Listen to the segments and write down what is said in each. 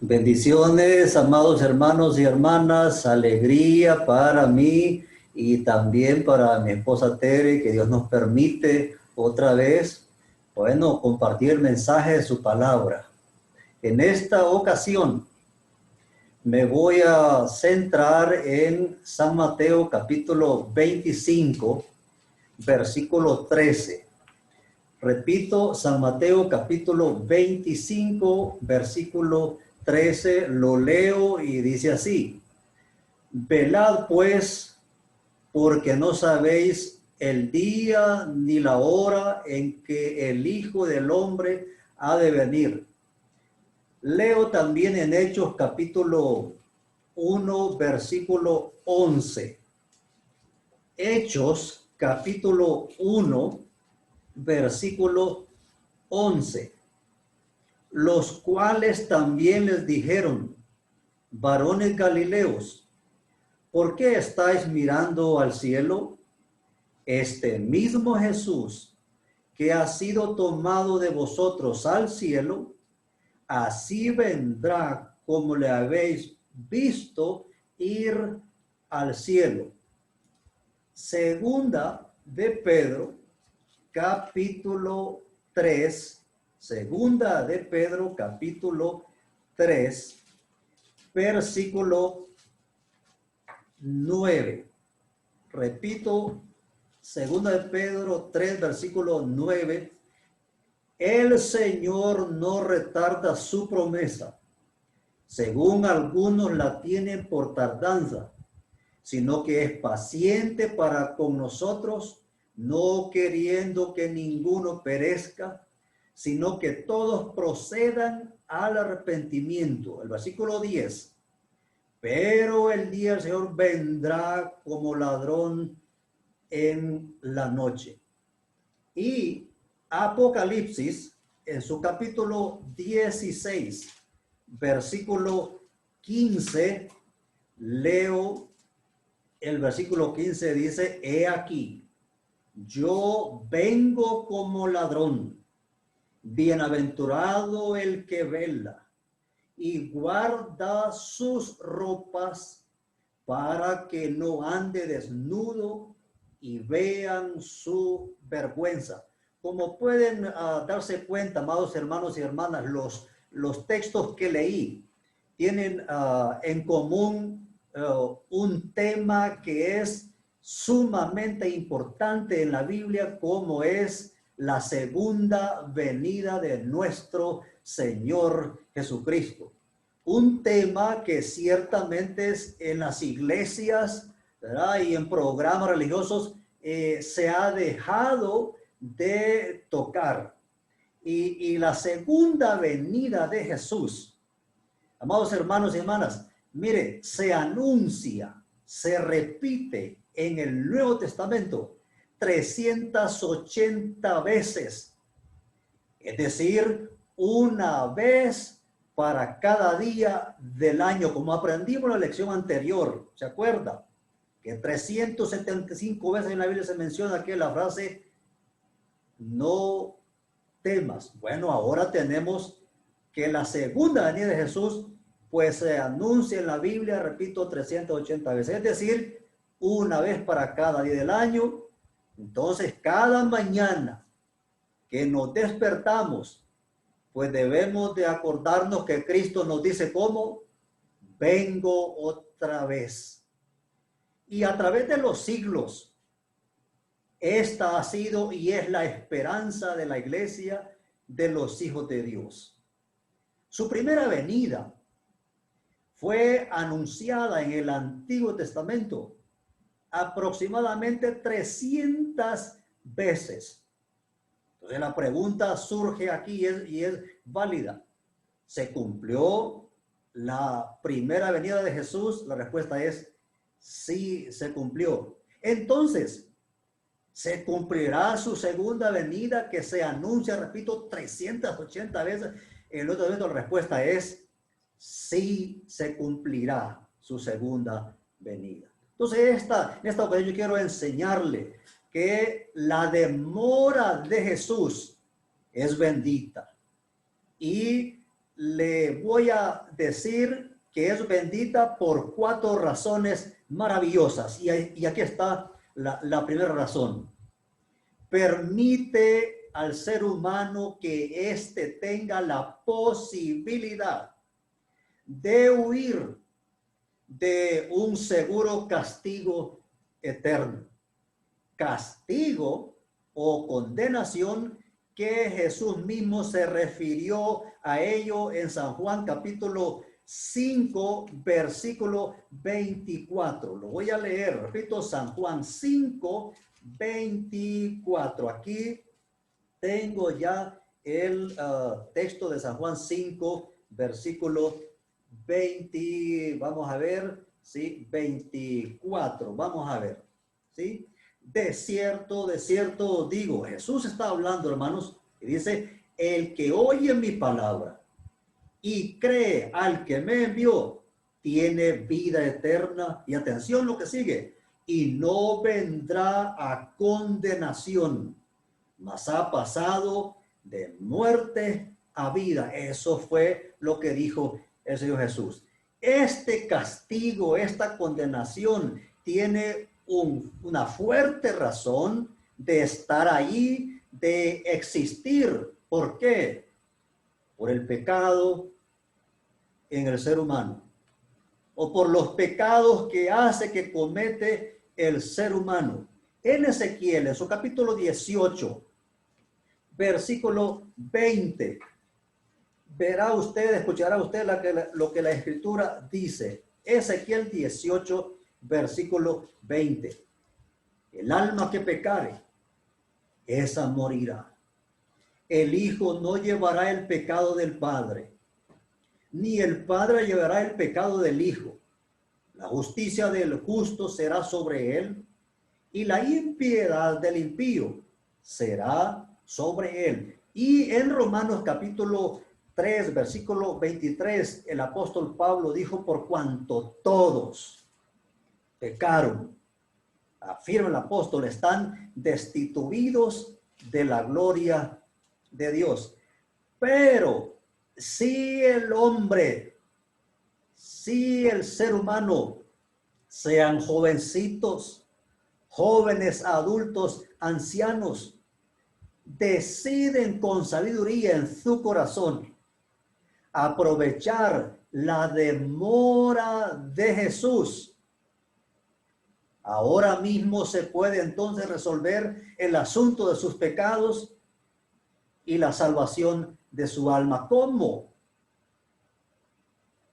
Bendiciones, amados hermanos y hermanas, alegría para mí y también para mi esposa Tere, que Dios nos permite otra vez, compartir el mensaje de su palabra. En esta ocasión me voy a centrar en San Mateo capítulo 25, versículo 13. Repito, San Mateo capítulo 25, versículo 13, lo leo y dice así: velad pues, porque no sabéis el día ni la hora en que el Hijo del Hombre ha de venir. Leo también en Hechos capítulo 1, versículo 11. Hechos capítulo 1, versículo 11. Los cuales también les dijeron: varones Galileos, ¿por qué estáis mirando al cielo? Este mismo Jesús que ha sido tomado de vosotros al cielo, así vendrá como le habéis visto ir al cielo. Segunda de Pedro, capítulo 3. Segunda de Pedro, capítulo 3, versículo 9. Repito, segunda de Pedro 3, versículo 9. El Señor no retarda su promesa, según algunos la tienen por tardanza, sino que es paciente para con nosotros, no queriendo que ninguno perezca, sino que todos procedan al arrepentimiento. El versículo 10. Pero el día del Señor vendrá como ladrón en la noche. Y Apocalipsis, en su capítulo 16, versículo 15, leo el versículo 15, dice: he aquí, yo vengo como ladrón. Bienaventurado el que vela y guarda sus ropas, para que no ande desnudo y vean su vergüenza. Como pueden darse cuenta, amados hermanos y hermanas, los textos que leí tienen en común un tema que es sumamente importante en la Biblia, como es la segunda venida de nuestro Señor Jesucristo. Un tema que ciertamente es en las iglesias, ¿verdad?, y en programas religiosos se ha dejado de tocar. Y la segunda venida de Jesús, amados hermanos y hermanas, mire, se anuncia, se repite en el Nuevo Testamento 380 veces. Es decir, una vez para cada día del año, como aprendimos en la lección anterior. ¿Se acuerda? Que 375 veces en la Biblia se menciona que la frase no temas. Bueno, ahora tenemos que la segunda venida de Jesús pues se anuncia en la Biblia, repito, 380 veces. Es decir, una vez para cada día del año. Entonces, cada mañana que nos despertamos, pues debemos de acordarnos que Cristo nos dice cómo: vengo otra vez. Y a través de los siglos, esta ha sido y es la esperanza de la iglesia, de los hijos de Dios. Su primera venida fue anunciada en el Antiguo Testamento aproximadamente 300 veces. Entonces la pregunta surge aquí y es válida. ¿Se cumplió la primera venida de Jesús? La respuesta es sí, se cumplió. Entonces, ¿se cumplirá su segunda venida, que se anuncia, repito, 380 veces en el Nuevo Testamento? La respuesta es sí, se cumplirá su segunda venida. Entonces, en esta ocasión yo quiero enseñarle que la demora de Jesús es bendita. Y le voy a decir que es bendita por 4 razones maravillosas. Y aquí está la primera razón. Permite al ser humano que éste tenga la posibilidad de huir de un seguro castigo eterno. Castigo o condenación que Jesús mismo se refirió a ello en San Juan capítulo 5, versículo 24. Lo voy a leer, repito, San Juan 5, 24. Aquí tengo ya el texto de San Juan 5, versículo 20, vamos a ver, ¿sí? 24, vamos a ver, ¿sí? De cierto digo, Jesús está hablando, hermanos, y dice, el que oye mi palabra y cree al que me envió, tiene vida eterna. Y atención lo que sigue, y no vendrá a condenación, mas ha pasado de muerte a vida. Eso fue lo que dijo el Señor Jesús. Este castigo, esta condenación tiene una fuerte razón de estar ahí, de existir. ¿Por qué? Por el pecado en el ser humano, o por los pecados que hace, que comete el ser humano. En Ezequiel, en su capítulo 18, versículo 20, verá usted, escuchará usted lo que la Escritura dice. Ezequiel 18, versículo 20. El alma que pecare, esa morirá. El Hijo no llevará el pecado del Padre, ni el Padre llevará el pecado del Hijo. La justicia del justo será sobre él, y la impiedad del impío será sobre él. Y en Romanos capítulo 3, versículo 23, el apóstol Pablo dijo, por cuanto todos pecaron, afirma el apóstol, están destituidos de la gloria de Dios. Pero si el hombre, si el ser humano, sean jovencitos, jóvenes, adultos, ancianos, deciden con sabiduría en su corazón aprovechar la demora de Jesús, ahora mismo se puede entonces resolver el asunto de sus pecados y la salvación de su alma. ¿Cómo?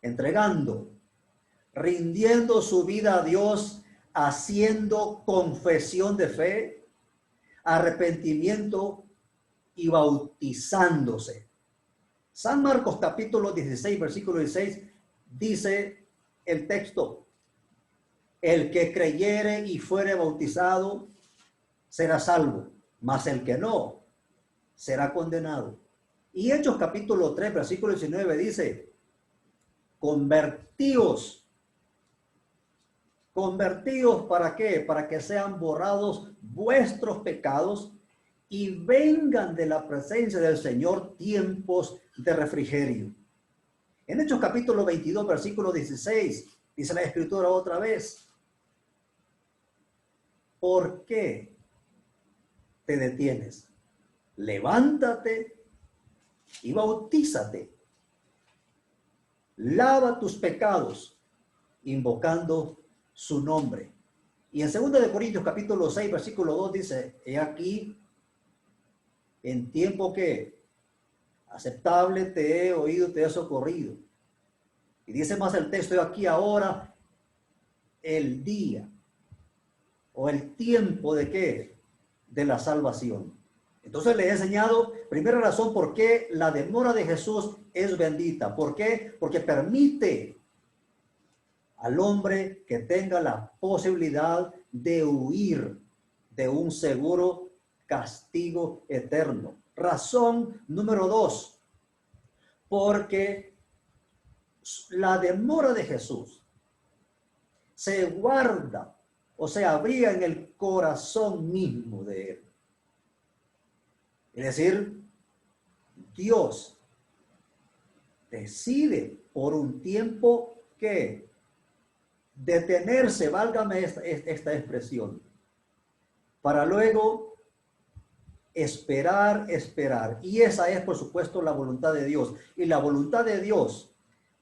Entregando, rindiendo su vida a Dios, haciendo confesión de fe, arrepentimiento y bautizándose. San Marcos capítulo 16, versículo 16, dice el texto, el que creyere y fuere bautizado será salvo, mas el que no será condenado. Y Hechos capítulo 3, versículo 19 dice, convertíos. ¿Convertíos para qué? Para que sean borrados vuestros pecados y vengan de la presencia del Señor tiempos de refrigerio. En Hechos capítulo 22, versículo 16, dice la Escritura otra vez, ¿por qué te detienes? Levántate y bautízate. Lava tus pecados, invocando su nombre. Y en 2 de Corintios capítulo 6, versículo 2 dice, he aquí, en tiempo que aceptable te he oído, te he socorrido. Y dice más el texto, aquí ahora el día o el tiempo de qué? De la salvación. Entonces le he enseñado, primera razón por qué la demora de Jesús es bendita. ¿Por qué? Porque permite al hombre que tenga la posibilidad de huir de un seguro castigo eterno. Razón número 2, porque la demora de Jesús se guarda, o se abría en el corazón mismo de él. Es decir, Dios decide por un tiempo que detenerse, válgame esta expresión, para luego esperar, esperar. Y esa es, por supuesto, la voluntad de Dios. Y la voluntad de Dios,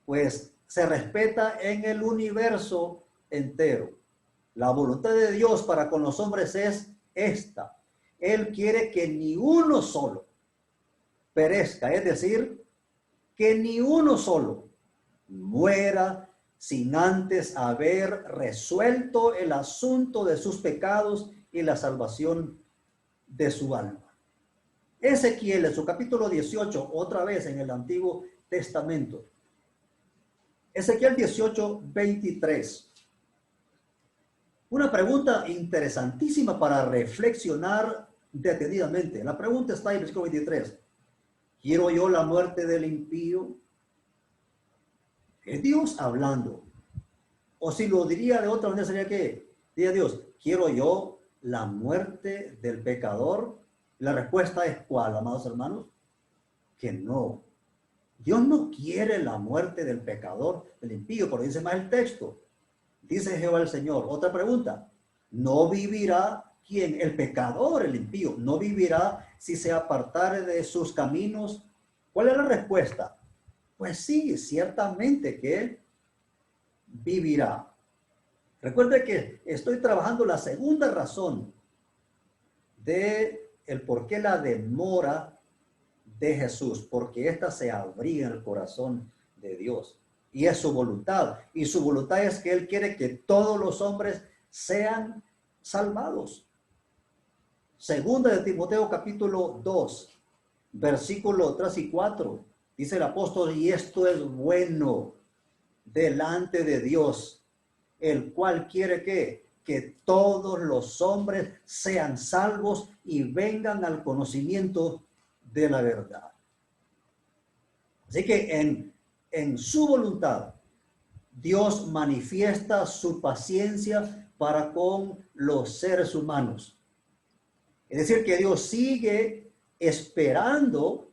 pues, se respeta en el universo entero. La voluntad de Dios para con los hombres es esta. Él quiere que ni uno solo perezca, es decir, que ni uno solo muera sin antes haber resuelto el asunto de sus pecados y la salvación de su alma. Ezequiel en su capítulo 18, otra vez en el Antiguo Testamento. Ezequiel 18, 23. Una pregunta interesantísima para reflexionar detenidamente. La pregunta está en el versículo 23. ¿Quiero yo la muerte del impío? Es Dios hablando. O si lo diría de otra manera sería que, diga Dios, ¿quiero yo la muerte del pecador? La respuesta es ¿cuál, amados hermanos? Que no. Dios no quiere la muerte del pecador, del impío, porque dice más el texto. Dice Jehová el Señor. Otra pregunta. ¿No vivirá quién? El pecador, el impío. ¿No vivirá si se apartare de sus caminos? ¿Cuál es la respuesta? Pues sí, ciertamente que vivirá. Recuerde que estoy trabajando la segunda razón de el por qué la demora de Jesús, porque ésta se abría en el corazón de Dios y es su voluntad, y su voluntad es que Él quiere que todos los hombres sean salvados. Segunda de Timoteo capítulo 2, versículos 3 y 4, dice el apóstol, y esto es bueno delante de Dios, el cual quiere que todos los hombres sean salvos y vengan al conocimiento de la verdad. Así que en su voluntad, Dios manifiesta su paciencia para con los seres humanos. Es decir, que Dios sigue esperando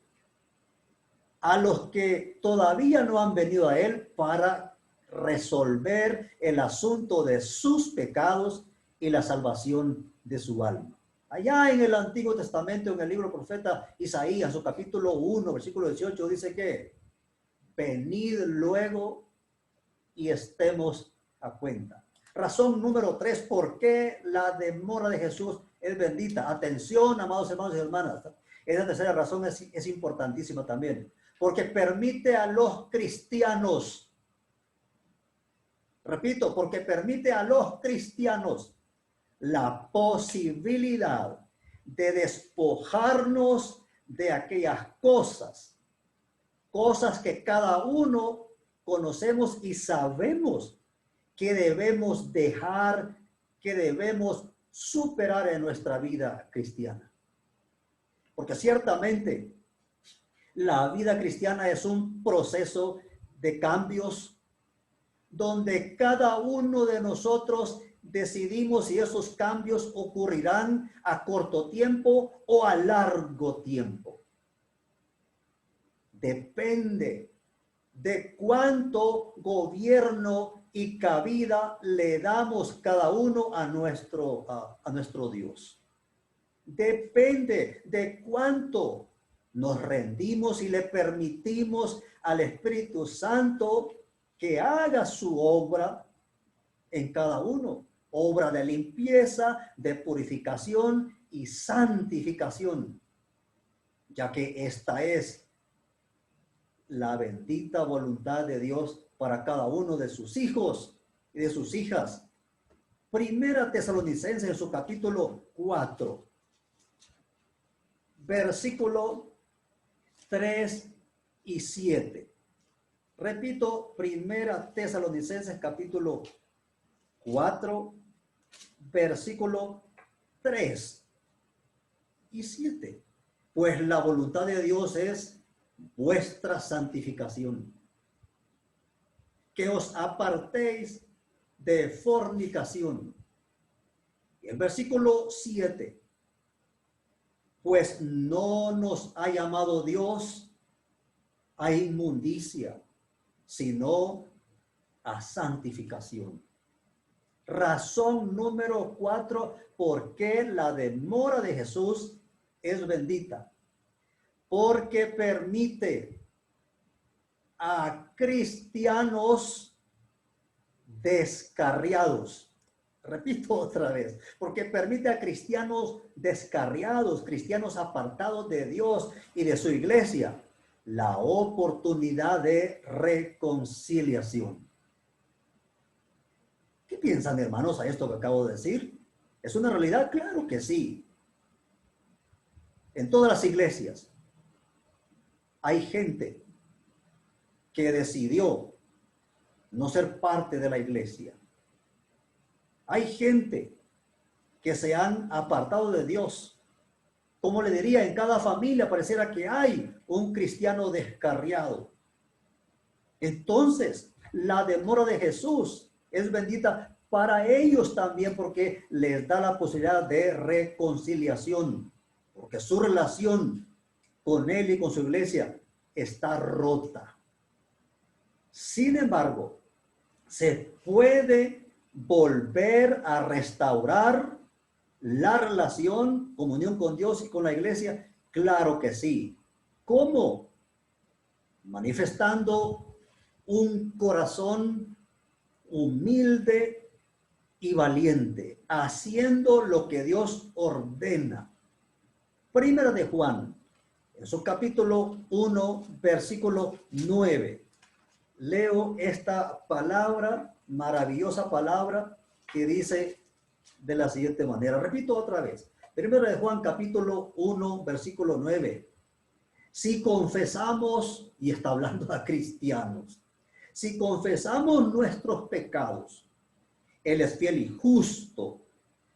a los que todavía no han venido a Él para resolver el asunto de sus pecados y la salvación de su alma. Allá en el Antiguo Testamento, en el libro del profeta Isaías, su capítulo 1, versículo 18, dice que venid luego y estemos a cuenta. Razón número 3, ¿por qué la demora de Jesús es bendita? Atención, amados hermanos y hermanas. Esa tercera razón es importantísima también, porque permite a los cristianos, repito, porque permite a los cristianos la posibilidad de despojarnos de aquellas cosas que cada uno conocemos y sabemos que debemos dejar, que debemos superar en nuestra vida cristiana. Porque ciertamente la vida cristiana es un proceso de cambios donde cada uno de nosotros decidimos si esos cambios ocurrirán a corto tiempo o a largo tiempo. Depende de cuánto gobierno y cabida le damos cada uno a nuestro Dios. Depende de cuánto nos rendimos y le permitimos al Espíritu Santo que haga su obra en cada uno. Obra de limpieza, de purificación y santificación, ya que esta es la bendita voluntad de Dios para cada uno de sus hijos y de sus hijas. Primera Tesalonicenses en su capítulo 4, versículo 3 y 7. Repito, Primera Tesalonicenses capítulo 4, versículo 3 y 7. Pues la voluntad de Dios es vuestra santificación, que os apartéis de fornicación. Y el versículo 7. Pues no nos ha llamado Dios a inmundicia, sino a santificación. Razón número 4, ¿por qué la demora de Jesús es bendita? Porque permite a cristianos descarriados. Repito otra vez, porque permite a cristianos descarriados, cristianos apartados de Dios y de su iglesia, la oportunidad de reconciliación. ¿Qué piensan, hermanos, a esto que acabo de decir? ¿Es una realidad? Claro que sí. En todas las iglesias hay gente que decidió no ser parte de la iglesia. Hay gente que se han apartado de Dios. Como le diría, en cada familia pareciera que hay un cristiano descarriado. Entonces, la demora de Jesús es bendita para ellos también, porque les da la posibilidad de reconciliación, porque su relación con Él y con su iglesia está rota. Sin embargo, se puede volver a restaurar la relación, comunión con Dios y con la iglesia. Claro que sí. ¿Cómo? Manifestando un corazón humilde y valiente, haciendo lo que Dios ordena. Primera de Juan, en su capítulo 1, versículo 9. Leo esta palabra, maravillosa palabra, que dice de la siguiente manera. Repito otra vez. Primera de Juan, capítulo 1, versículo 9. Si confesamos, y está hablando a cristianos, si confesamos nuestros pecados, Él es fiel y justo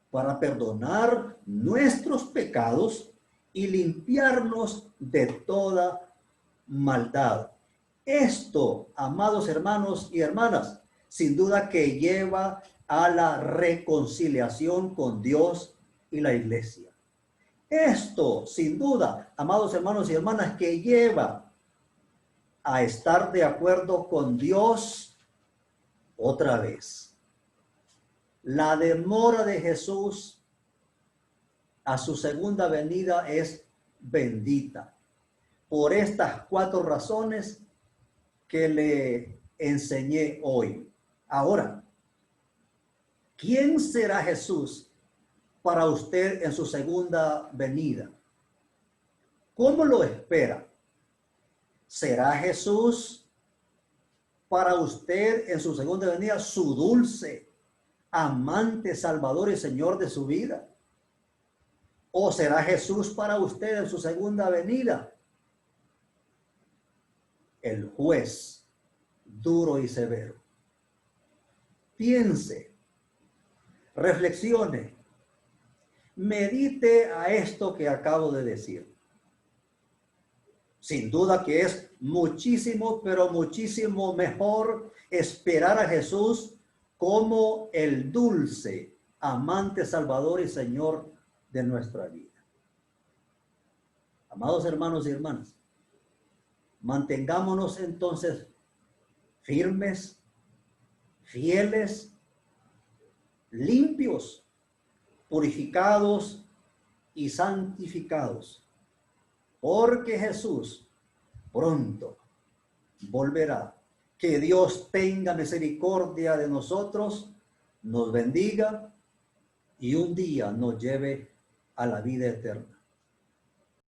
para perdonar nuestros pecados y limpiarnos de toda maldad. Esto, amados hermanos y hermanas, sin duda que lleva a la reconciliación con Dios y la iglesia. Esto, sin duda, amados hermanos y hermanas, que lleva a estar de acuerdo con Dios otra vez. La demora de Jesús a su segunda venida es bendita. Por estas 4 razones que le enseñé hoy. Ahora, ¿quién será Jesús para usted en su segunda venida? ¿Cómo lo espera? ¿Será Jesús para usted en su segunda venida su dulce, amante, Salvador y Señor de su vida? ¿O será Jesús para usted en su segunda venida el juez duro y severo? Piense, reflexione, medite a esto que acabo de decir. Sin duda que es muchísimo, pero muchísimo mejor esperar a Jesús como el dulce, amante, Salvador y Señor de nuestra vida. Amados hermanos y hermanas, mantengámonos entonces firmes, fieles, limpios, purificados y santificados, porque Jesús pronto volverá. Que Dios tenga misericordia de nosotros, nos bendiga y un día nos lleve a la vida eterna.